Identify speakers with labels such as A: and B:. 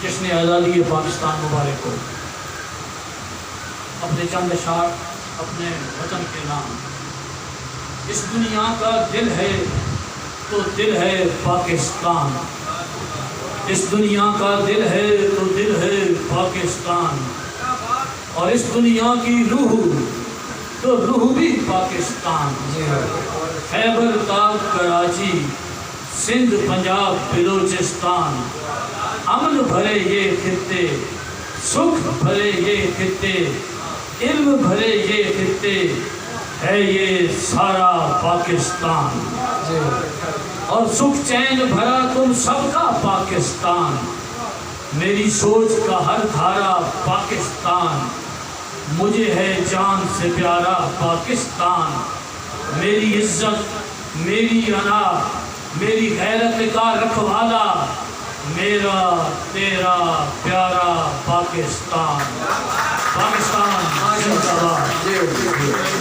A: جس نے آزادی پاکستان مبارک ہو۔ اپنے چند اشعار اپنے وطن کے نام۔ اس دنیا کا دل ہے تو دل ہے پاکستان، اس دنیا کا دل ہے تو دل ہے پاکستان، اور اس دنیا کی روح تو روح بھی پاکستان۔ خیبر تاک کراچی سندھ پنجاب بلوچستان، امن بھرے یہ خطے، سکھ بھرے یہ خطے، علم بھرے یہ خطے، ہے یہ سارا پاکستان، اور سکھ چین بھرا تم سب کا پاکستان۔ میری سوچ کا ہر دھارا پاکستان، مجھے ہے جان سے پیارا پاکستان۔ میری عزت، میری انا، میری غیرت کا رکھوالا، میرا تیرا پیارا پاکستان۔ پاکستان زندہ باد۔